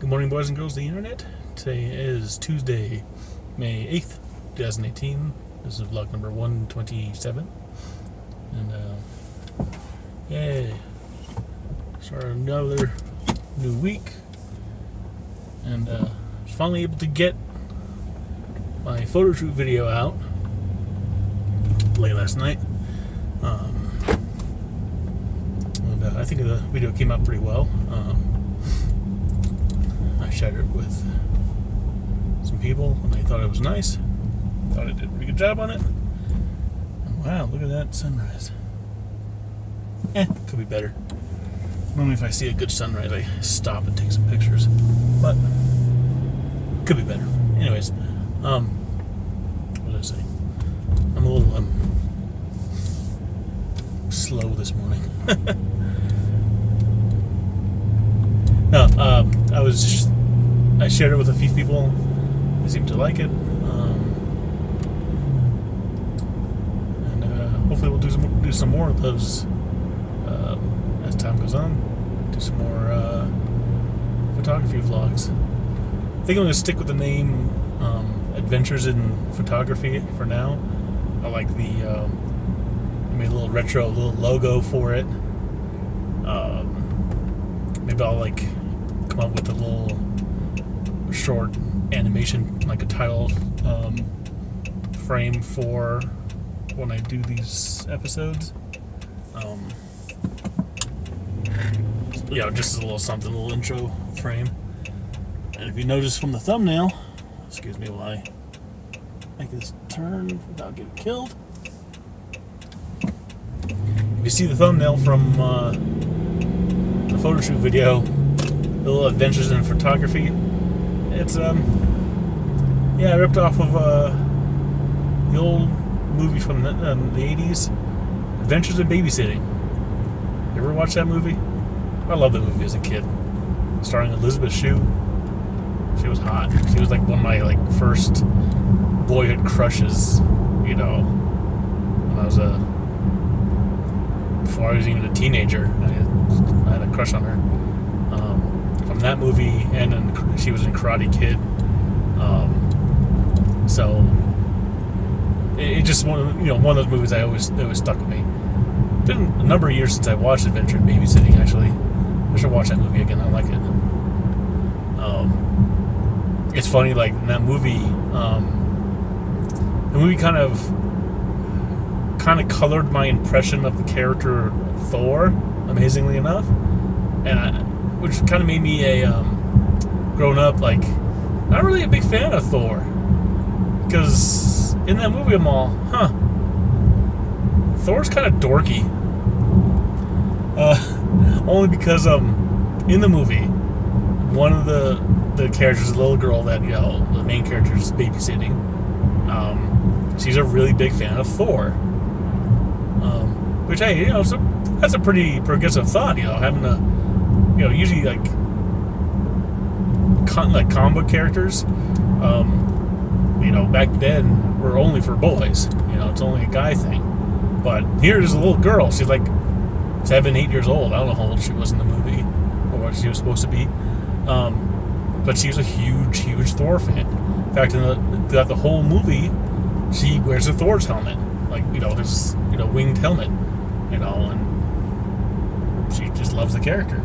Good morning, boys and girls of the internet. Today is Tuesday, May 8th, 2018. This is vlog number 127. And, yay. Start another new week. And, I was finally able to get my photo shoot video out late last night. And I think the video came out pretty well. I shared it with some people and they thought it was nice. Thought I did a pretty good job on it. And wow, look at that sunrise. Could be better. Normally if I see a good sunrise I stop and take some pictures. But could be better. Anyways, what did I say? I'm a little slow this morning. No, I shared it with a few people. They seemed to like it. And hopefully we'll do some more of those as time goes on. Do some more photography vlogs. I think I'm going to stick with the name Adventures in Photography for now. I like I made a little retro, little logo for it. Maybe I'll come up with a little short animation, like a title frame for when I do these episodes. Just a little something, a little intro frame. And if you notice from the thumbnail, excuse me while I make this turn without getting killed. If you see the thumbnail from the photo shoot video, Little Adventures in Photography, it's I ripped off of the old movie from the 80s, Adventures in Babysitting. You ever watch that movie? I loved that movie as a kid. Starring Elizabeth Shue. She was hot. She was one of my first boyhood crushes, when I was before I was even a teenager. I had a crush on her. From that movie, and then she was in Karate Kid. So it just one of those movies that always stuck with me. It's been a number of years since I watched Adventure in Babysitting. Actually, I should watch that movie again. I like it. It's funny, in that movie, the movie kind of colored my impression of the character Thor, amazingly enough, and which kind of made me grown up not really a big fan of Thor, because in that movie I'm all, Thor's kind of dorky, only because in the movie one of the characters, a little girl that the main character is babysitting, she's a really big fan of Thor, which hey, so that's a pretty progressive thought, having a usually comic book characters, back then were only for boys. It's only a guy thing. But here's a little girl. She's 7, 8 years old. I don't know how old she was in the movie or what she was supposed to be. But she was a huge, huge Thor fan. In fact, throughout the whole movie, she wears a Thor's helmet, his winged helmet, and she just loves the character.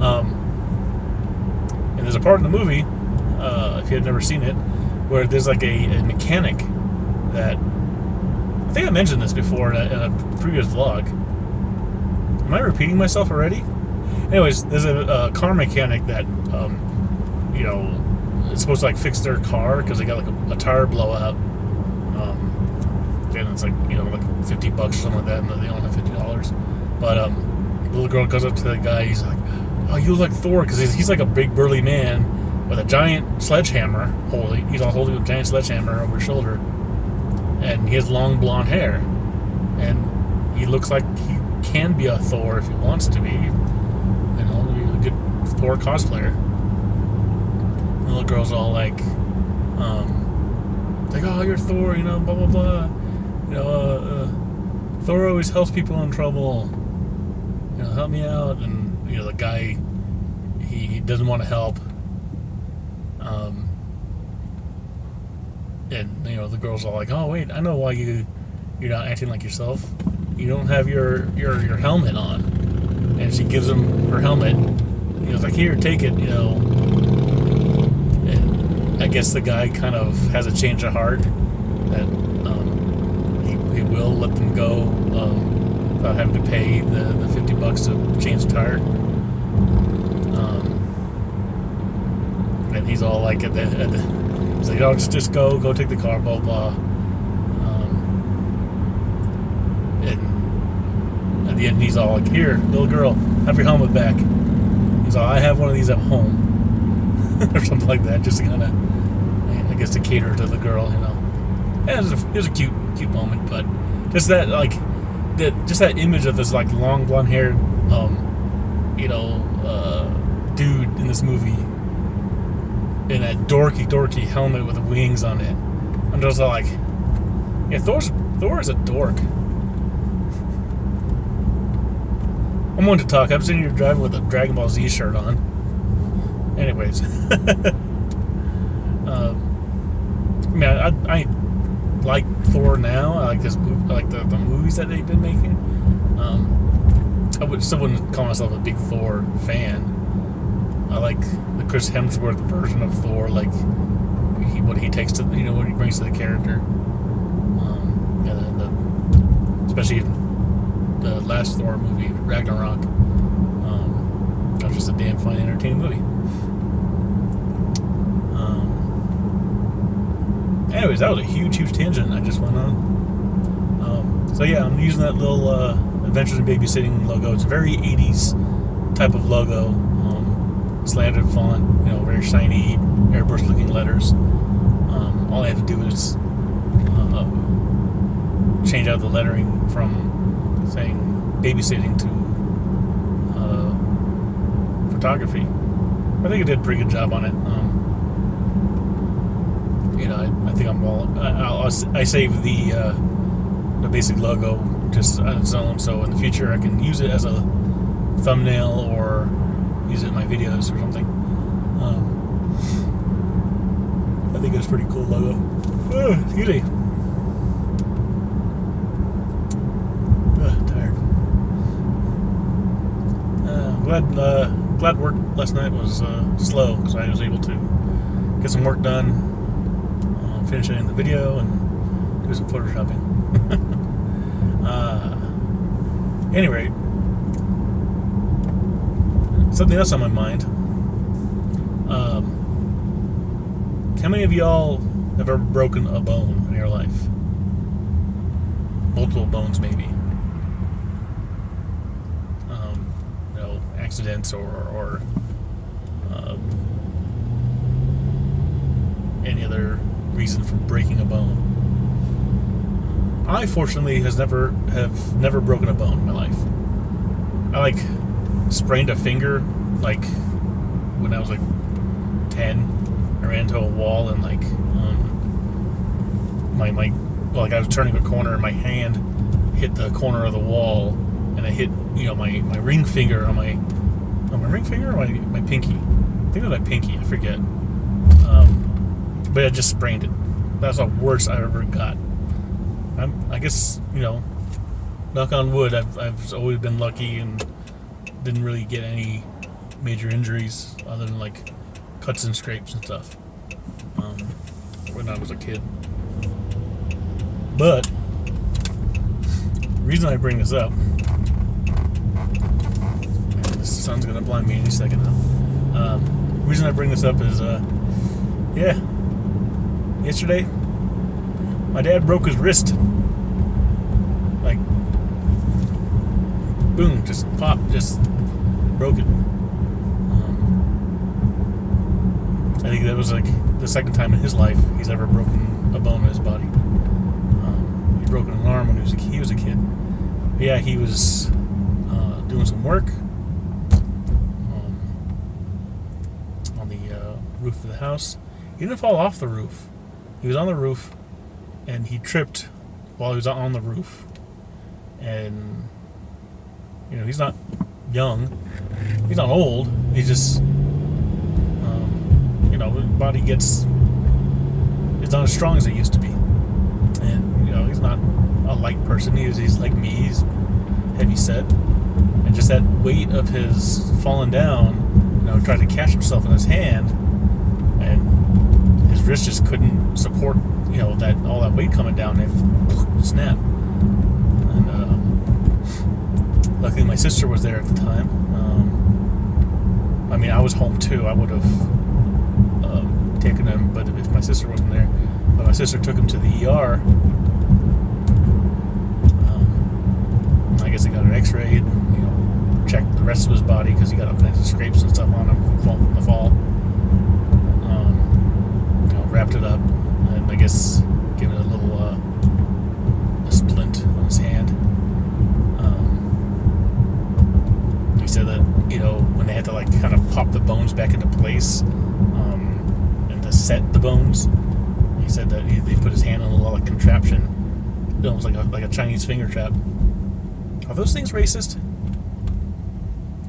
And there's a part in the movie, if you had never seen it, where there's a mechanic that, I think I mentioned this before in a previous vlog. Am I repeating myself already? Anyways, there's a car mechanic that, it's supposed to fix their car because they got a tire blowout. And it's $50 or something like that, and they only have $50. But the little girl goes up to the guy. He's like, "Oh, you look like Thor," because he's a big burly man with a giant sledgehammer. He's all holding a giant sledgehammer over his shoulder, and he has long blonde hair, and he looks like he can be a Thor if he wants to be. He's a good Thor cosplayer. The little girl's all "Oh, you're Thor," blah blah blah. Thor always helps people in trouble. Help me out. And the guy, he doesn't want to help. And the girl's all like, "Oh wait, I know why you're not acting like yourself. You don't have your helmet on." And she gives him her helmet. He was like, "Here, take it." And I guess the guy kind of has a change of heart that he will let them go without having to pay the $50 to change the tire. And he's all like he's like, "Oh, just go take the car, blah blah." And at the end, he's all like, "Here, little girl, have your helmet back." He's all, "I have one of these at home," or something like that, just to kind of, I guess, to cater to the girl, And it was a cute moment, but just that that image of this like long blonde haired, dude in this movie. In that dorky helmet with the wings on it. I'm just like, yeah, Thor is a dork. I'm one to talk. I'm sitting here driving with a Dragon Ball Z shirt on. Anyways. I like Thor now. I like this movie. I like the movies that they've been making. I still wouldn't call myself a big Thor fan. I like the Chris Hemsworth version of Thor, like what he takes to, what he brings to the character, and especially the last Thor movie, Ragnarok. That was just a damn fun, entertaining movie. Anyways, that was a huge tangent I just went on. So yeah, I'm using that little Adventures in Babysitting logo. It's a very 80s type of logo. Slanted font, very shiny, airbrush-looking letters. All I had to do was change out the lettering from saying babysitting to photography. I think I did a pretty good job on it. I think I'm all. I saved the basic logo just on its own, so in the future I can use it as a thumbnail or use it in my videos or something. I think it's a pretty cool logo. Excuse me. Tired. Glad work last night was slow because I was able to get some work done, finish editing the video, and do some photoshopping. Anyway. Something else on my mind. How many of y'all have ever broken a bone in your life? Multiple bones, maybe. Accidents or any other reason for breaking a bone. I fortunately have never broken a bone in my life. I sprained a finger when I was 10. I ran into a wall and I was turning a corner and my hand hit the corner of the wall and it hit my ring finger on my ring finger or my pinky. I think it was my pinky, I forget. But I just sprained it. That's the worst I ever got. I guess knock on wood, I've always been lucky and didn't really get any major injuries other than cuts and scrapes and stuff when I was a kid. But the reason I bring this up, the sun's gonna blind me any second now. The reason I bring this up is yesterday my dad broke his wrist. Boom, just pop, just broke it. I think that was the second time in his life he's ever broken a bone in his body. He broke an arm when he was a kid. But yeah, he was doing some work on the roof of the house. He didn't fall off the roof. He was on the roof, and he tripped while he was on the roof. And he's not young. He's not old. He's just, his body it's not as strong as it used to be. And, he's not a light person. He's like me. He's heavy set. And just that weight of his falling down, tried to catch himself in his hand, and his wrist just couldn't support, that all that weight coming down, and snap. And luckily my sister was there at the time. I was home too. I would have taken him, but if my sister wasn't there, but my sister took him to the ER. I guess they got an X-ray, checked the rest of his body because he got all kinds of scrapes and stuff on him from the fall. Wrapped it up, and I guess gave it a little a splint on his hand. He said that when they had to kind of pop the bones back into place, and to set the bones, he said that they put his hand on a little contraption, almost like a Chinese finger trap. Are those things racist?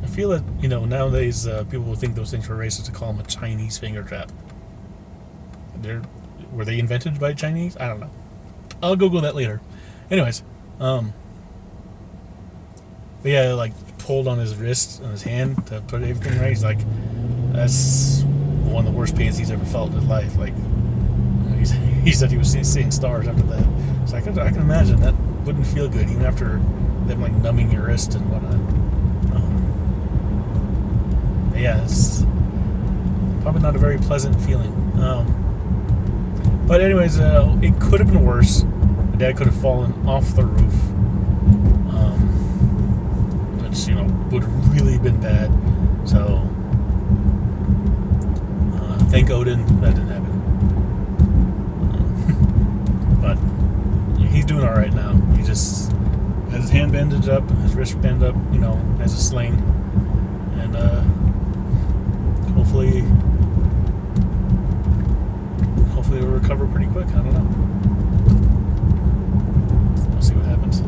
I feel that nowadays people will think those things were racist to call them a Chinese finger trap. Were they invented by Chinese? I don't know. I'll Google that later. Anyways, but yeah, pulled on his wrist and his hand to put everything right. He's like, that's one of the worst pains he's ever felt in his life. He said he was seeing stars after that. So I can imagine that wouldn't feel good, even after them numbing your wrist and whatnot. Yeah, it's probably not a very pleasant feeling. But anyways, it could have been worse. My dad could have fallen off the roof, which would have really been bad. So thank Odin that didn't happen. But he's doing all right now. He just has his hand bandaged up, his wrist banded up, has a sling, and hopefully it'll recover pretty quick. I don't know. We'll see what happens.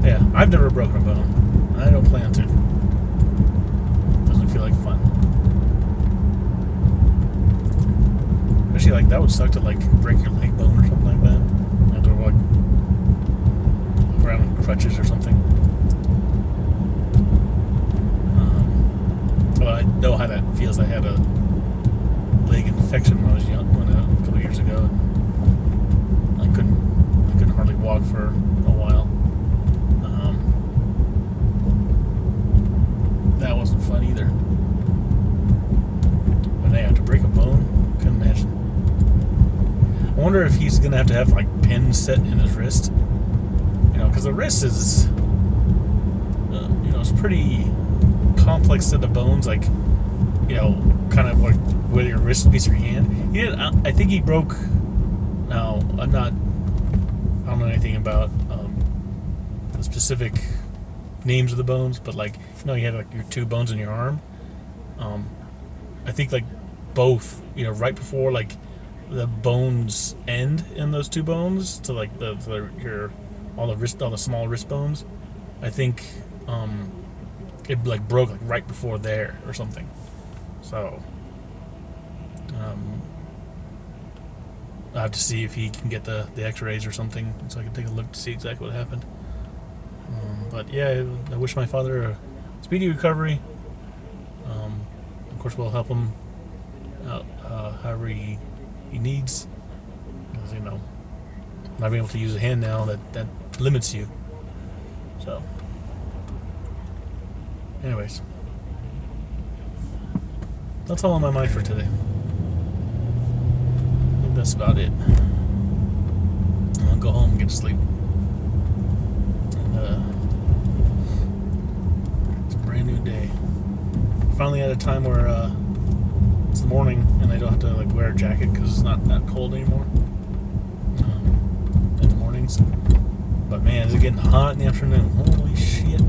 Yeah, I've never broken a bone. I don't plan to. Doesn't feel like fun. Especially that would suck to break your leg bone or something like that. You have to walk around in crutches or something. Well, I know how that feels. I had a leg infection when I was young, a couple of years ago. I couldn't hardly walk for a while. That wasn't fun either. But yeah, to break a bone, couldn't imagine. I wonder if he's gonna have to have pins set in his wrist. Because the wrist is, it's pretty complex set of bones. Kind of where your wrist meets your hand. He did. I think he broke. Now I don't know anything about the specific names of the bones, but you had your two bones in your arm. I think both. Right before the bones end in those two bones to all the small wrist bones. I think it broke right before there or something. So I have to see if he can get the X-rays or something, so I can take a look to see exactly what happened. But yeah, I wish my father a speedy recovery. Of course, we'll help him out however he needs. Because not being able to use a hand now, that limits you. So, anyways. That's all on my mind for today. I think that's about it. I'll go home and get to sleep. And it's a brand new day. Finally at a time where it's the morning and I don't have to wear a jacket because it's not that cold anymore in the mornings. But man, is it getting hot in the afternoon? Holy shit.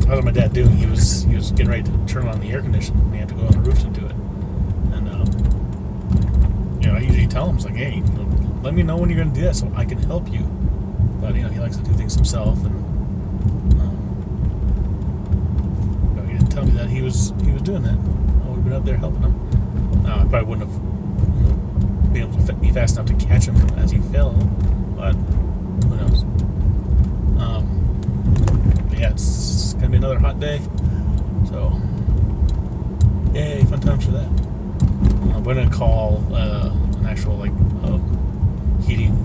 What was my dad doing? He was getting ready to turn on the air conditioning, and he had to go on the roof to do it. And I usually tell him, hey, let me know when you're going to do that so I can help you. But he likes to do things himself, and he didn't tell me that he he was doing that. I would have been up there helping him. I probably wouldn't have been able to be fast enough to catch him as he fell, but who knows? But yeah, it's gonna be another hot day, so yay, fun times for that. We're gonna call an actual heating,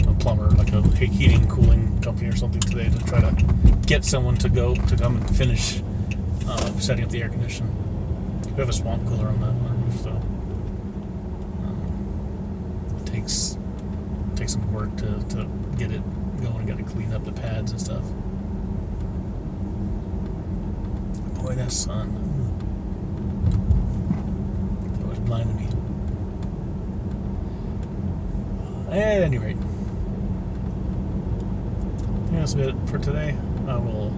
a plumber, like a heating cooling company or something today to try to get someone to come and finish setting up the air conditioning. We have a swamp cooler on the roof, so it takes some work to get it going. Got to clean up the pads and stuff. Boy, that sun. That was blinding me. At any rate, that's about it for today. I will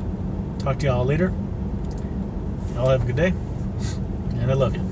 talk to y'all later. Y'all have a good day, and I love you.